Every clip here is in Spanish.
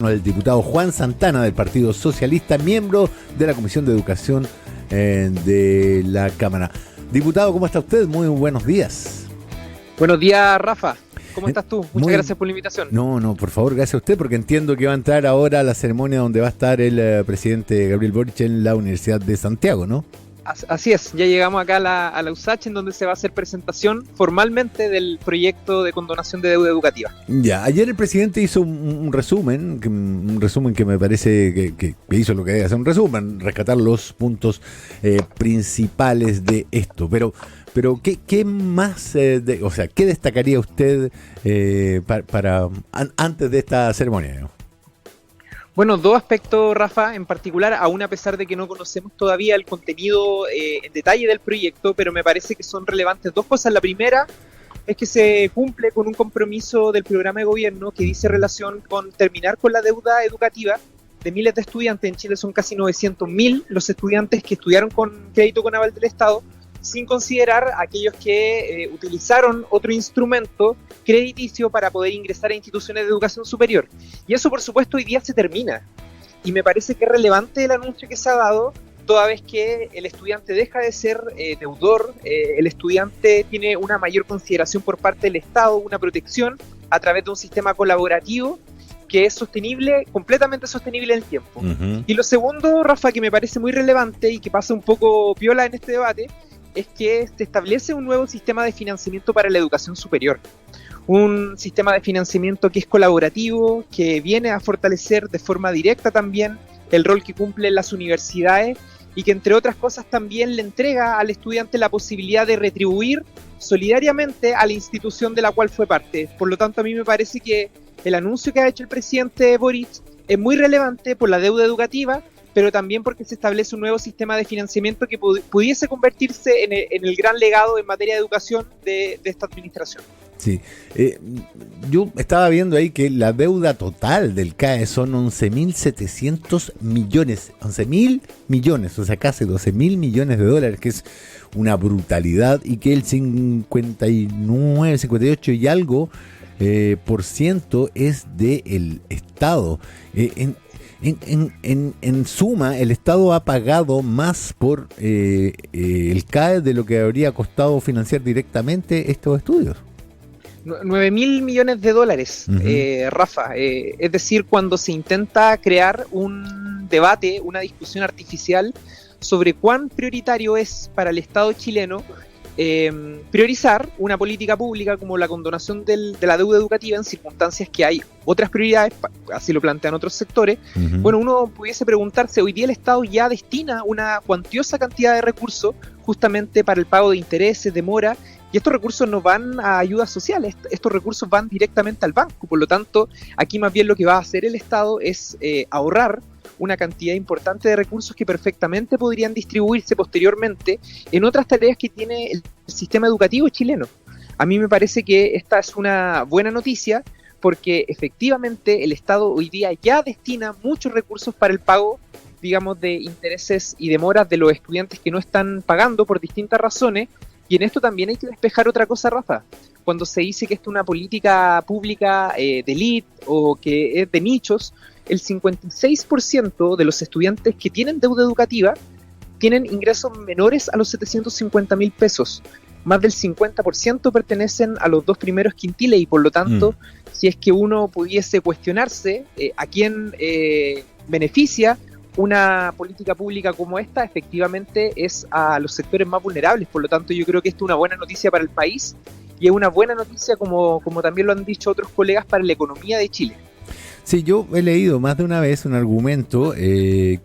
El diputado Juan Santana del Partido Socialista, miembro de la Comisión de Educación de la Cámara. Diputado, ¿cómo está usted? Muy buenos días. Buenos días, Rafa. ¿Cómo estás tú? Muchas gracias por la invitación. No, por favor, gracias a usted, porque entiendo que va a entrar ahora a la ceremonia donde va a estar el presidente Gabriel Boric en la Universidad de Santiago, ¿no? Así es, ya llegamos acá a la USACH, en donde se va a hacer presentación formalmente del proyecto de condonación de deuda educativa. Ya, ayer el presidente hizo un resumen que me parece que hizo lo que debe hacer, un resumen, rescatar los puntos principales de esto. Pero ¿qué más, qué destacaría usted antes de esta ceremonia, ¿no? Bueno, dos aspectos, Rafa, en particular, aún a pesar de que no conocemos todavía el contenido en detalle del proyecto, pero me parece que son relevantes dos cosas. La primera es que se cumple con un compromiso del programa de gobierno que dice relación con terminar con la deuda educativa de miles de estudiantes. En Chile son casi 900.000 los estudiantes que estudiaron con crédito con aval del Estado, sin considerar aquellos que utilizaron otro instrumento crediticio para poder ingresar a instituciones de educación superior. Y eso, por supuesto, hoy día se termina. Y me parece que es relevante el anuncio que se ha dado, toda vez que el estudiante deja de ser deudor, el estudiante tiene una mayor consideración por parte del Estado, una protección a través de un sistema colaborativo que es sostenible, completamente sostenible en el tiempo. Uh-huh. Y lo segundo, Rafa, que me parece muy relevante y que pasa un poco piola en este debate, es que se establece un nuevo sistema de financiamiento para la educación superior. Un sistema de financiamiento que es colaborativo, que viene a fortalecer de forma directa también el rol que cumplen las universidades y que, entre otras cosas, también le entrega al estudiante la posibilidad de retribuir solidariamente a la institución de la cual fue parte. Por lo tanto, a mí me parece que el anuncio que ha hecho el presidente Boric es muy relevante por la deuda educativa, pero también porque se establece un nuevo sistema de financiamiento que pudiese convertirse en el gran legado en materia de educación de esta administración. Sí, yo estaba viendo ahí que la deuda total del CAE son 11.700 millones, 11.000 millones, o sea, casi 12.000 millones de dólares, que es una brutalidad, y que el 59, 58 y algo por ciento es del Estado. En suma, el Estado ha pagado más por el CAE de lo que habría costado financiar directamente estos estudios. 9.000 millones de dólares, uh-huh. Rafa. Es decir, cuando se intenta crear un debate, una discusión artificial sobre cuán prioritario es para el Estado chileno priorizar una política pública como la condonación de la deuda educativa en circunstancias que hay otras prioridades, así lo plantean otros sectores. Uh-huh. Bueno, uno pudiese preguntarse, hoy día el Estado ya destina una cuantiosa cantidad de recursos justamente para el pago de intereses, de mora, y estos recursos no van a ayudas sociales, estos recursos van directamente al banco. Por lo tanto, aquí más bien lo que va a hacer el Estado es ahorrar una cantidad importante de recursos que perfectamente podrían distribuirse posteriormente en otras tareas que tiene el sistema educativo chileno. A mí me parece que esta es una buena noticia, porque efectivamente el Estado hoy día ya destina muchos recursos para el pago, digamos, de intereses y demoras de los estudiantes que no están pagando por distintas razones. Y en esto también hay que despejar otra cosa, Rafa. Cuando se dice que esto es una política pública de élite o que es de nichos, el 56% de los estudiantes que tienen deuda educativa tienen ingresos menores a los 750.000 pesos. Más del 50% pertenecen a los dos primeros quintiles y, por lo tanto, si es que uno pudiese cuestionarse a quién beneficia una política pública como esta, efectivamente es a los sectores más vulnerables. Por lo tanto, yo creo que esto es una buena noticia para el país y es una buena noticia, como también lo han dicho otros colegas, para la economía de Chile. Sí, yo he leído más de una vez un argumento que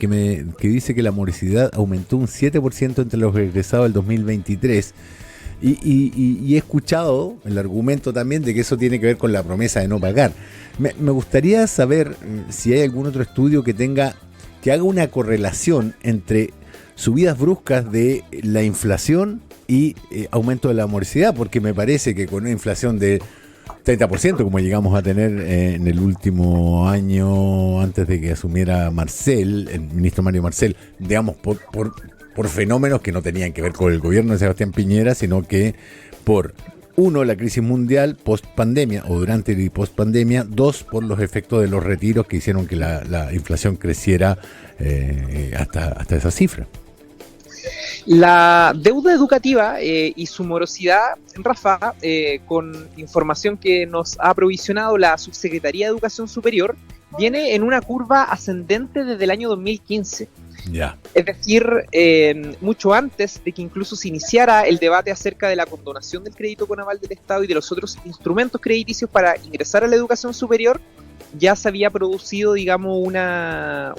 dice que la morosidad aumentó un 7% entre los egresados del 2023 y he escuchado el argumento también de que eso tiene que ver con la promesa de no pagar. Me gustaría saber si hay algún otro estudio que haga una correlación entre subidas bruscas de la inflación y aumento de la morosidad, porque me parece que con una inflación de 30%, como llegamos a tener en el último año antes de que asumiera Marcel, el ministro Mario Marcel, digamos, por fenómenos que no tenían que ver con el gobierno de Sebastián Piñera, sino que por uno, la crisis mundial post pandemia o durante y post pandemia. Dos, por los efectos de los retiros que hicieron que la inflación creciera hasta esa cifra. La deuda educativa y su morosidad, Rafa, con información que nos ha aprovisionado la Subsecretaría de Educación Superior, viene en una curva ascendente desde el año 2015. Ya. Es decir, mucho antes de que incluso se iniciara el debate acerca de la condonación del crédito con aval del Estado y de los otros instrumentos crediticios para ingresar a la educación superior, ya se había producido, digamos, una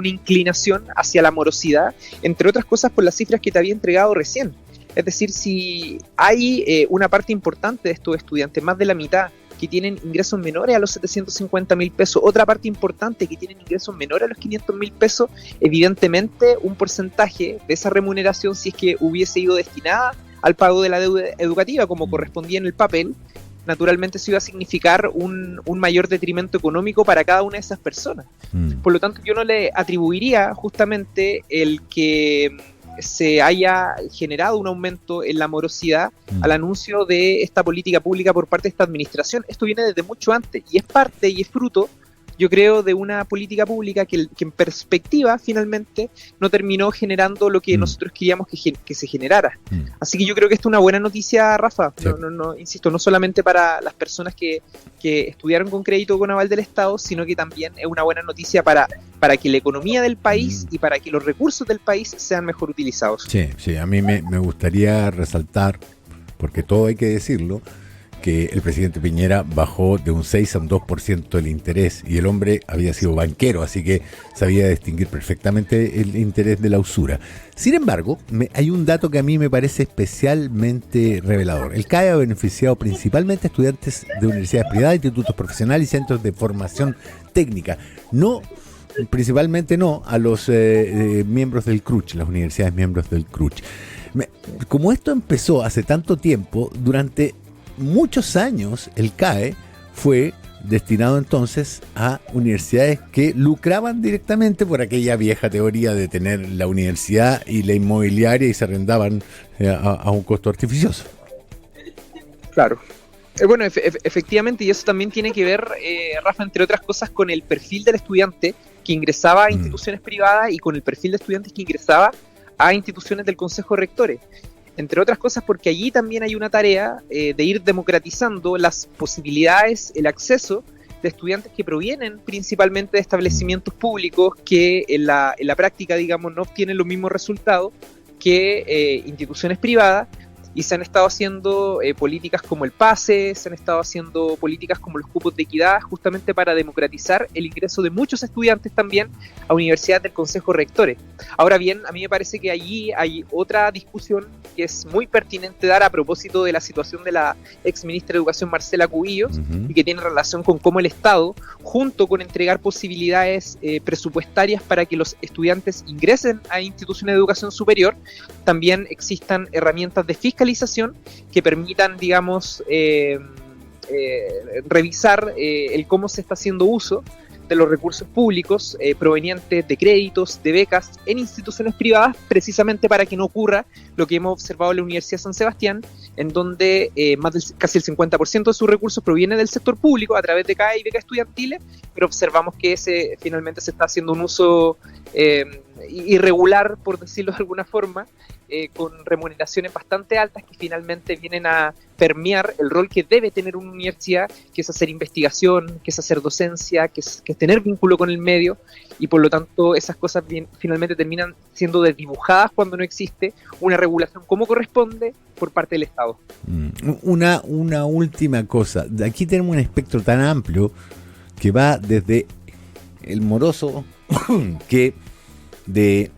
inclinación hacia la morosidad, entre otras cosas por las cifras que te había entregado recién. Es decir, si hay una parte importante de estos estudiantes, más de la mitad, que tienen ingresos menores a los 750.000 pesos, otra parte importante que tienen ingresos menores a los 500.000 pesos, evidentemente un porcentaje de esa remuneración, si es que hubiese ido destinada al pago de la deuda educativa, como correspondía en el papel, naturalmente eso iba a significar un mayor detrimento económico para cada una de esas personas. Por lo tanto, yo no le atribuiría justamente el que se haya generado un aumento en la morosidad al anuncio de esta política pública por parte de esta administración. Esto viene desde mucho antes y es parte y es fruto, yo creo, de una política pública que en perspectiva finalmente no terminó generando lo que nosotros queríamos que se generara. Así que yo creo que esta es una buena noticia, Rafa. Sí. Insisto, no solamente para las personas que estudiaron con crédito con aval del Estado, sino que también es una buena noticia para que la economía del país y para que los recursos del país sean mejor utilizados. Sí, a mí me gustaría resaltar, porque todo hay que decirlo, que el presidente Piñera bajó de un 6 a un 2% el interés, y el hombre había sido banquero, así que sabía distinguir perfectamente el interés de la usura. Sin embargo, hay un dato que a mí me parece especialmente revelador. El CAE ha beneficiado principalmente a estudiantes de universidades privadas, institutos profesionales y centros de formación técnica. Principalmente no a los miembros del CRUCH, las universidades miembros del CRUCH. Como esto empezó hace tanto tiempo, durante muchos años el CAE fue destinado entonces a universidades que lucraban directamente por aquella vieja teoría de tener la universidad y la inmobiliaria y se arrendaban a un costo artificioso. Claro. Bueno, efectivamente, y eso también tiene que ver, Rafa, entre otras cosas, con el perfil del estudiante que ingresaba a instituciones privadas y con el perfil de estudiantes que ingresaba a instituciones del Consejo de Rectores. Entre otras cosas porque allí también hay una tarea de ir democratizando las posibilidades, el acceso de estudiantes que provienen principalmente de establecimientos públicos que en la práctica, digamos, no obtienen los mismos resultados que instituciones privadas, y se han estado haciendo políticas como el PASE, se han estado haciendo políticas como los cupos de equidad, justamente para democratizar el ingreso de muchos estudiantes también a universidades del Consejo de Rectores. Ahora bien, a mí me parece que allí hay otra discusión que es muy pertinente dar a propósito de la situación de la ex ministra de Educación Marcela Cubillos, y que tiene relación con cómo el Estado, junto con entregar posibilidades presupuestarias para que los estudiantes ingresen a instituciones de educación superior, también existan herramientas de fiscalización que permitan, digamos, revisar el cómo se está haciendo uso de los recursos públicos provenientes de créditos, de becas en instituciones privadas, precisamente para que no ocurra lo que hemos observado en la Universidad de San Sebastián, en donde casi el 50% de sus recursos proviene del sector público a través de CAE y becas estudiantiles, pero observamos que finalmente se está haciendo un uso irregular, por decirlo de alguna forma, con remuneraciones bastante altas que finalmente vienen a permear el rol que debe tener una universidad, que es hacer investigación, que es hacer docencia, que es tener vínculo con el medio, y por lo tanto esas cosas finalmente terminan siendo desdibujadas cuando no existe una regulación como corresponde por parte del Estado. Una última cosa, aquí tenemos un espectro tan amplio que va desde el moroso que de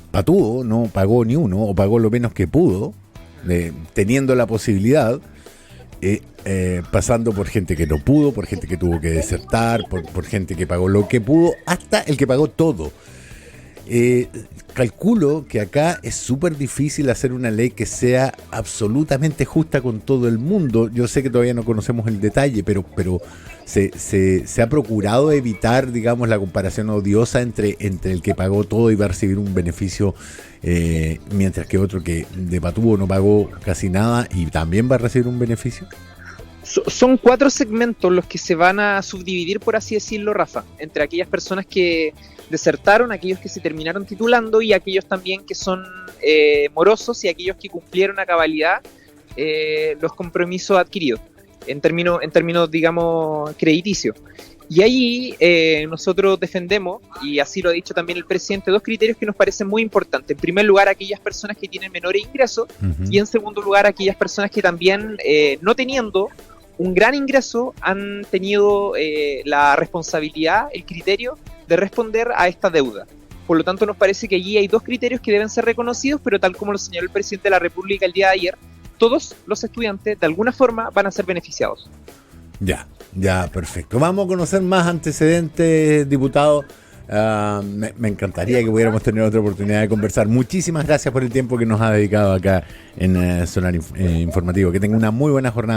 patudo, no pagó ni uno o pagó lo menos que pudo, teniendo la posibilidad, pasando por gente que no pudo, por gente que tuvo que desertar, por gente que pagó lo que pudo, hasta el que pagó todo. Calculo que acá es súper difícil hacer una ley que sea absolutamente justa con todo el mundo. Yo sé que todavía no conocemos el detalle, pero se ha procurado evitar, digamos, la comparación odiosa entre el que pagó todo y va a recibir un beneficio, mientras que otro que de patúo no pagó casi nada y también va a recibir un beneficio? Son 4 segmentos los que se van a subdividir, por así decirlo, Rafa, entre aquellas personas que desertaron, aquellos que se terminaron titulando y aquellos también que son morosos y aquellos que cumplieron a cabalidad los compromisos adquiridos en términos, digamos, crediticios. Y ahí nosotros defendemos, y así lo ha dicho también el presidente, 2 criterios que nos parecen muy importantes. En primer lugar, aquellas personas que tienen menores ingresos, y en segundo lugar, aquellas personas que también, no teniendo un gran ingreso, han tenido la responsabilidad, el criterio de responder a esta deuda. Por lo tanto, nos parece que allí hay 2 criterios que deben ser reconocidos, pero tal como lo señaló el presidente de la República el día de ayer, todos los estudiantes de alguna forma van a ser beneficiados. Ya, perfecto. Vamos a conocer más antecedentes, diputado. Me encantaría que pudiéramos tener otra oportunidad de conversar. Muchísimas gracias por el tiempo que nos ha dedicado acá en Sonar Informativo. Que tenga una muy buena jornada.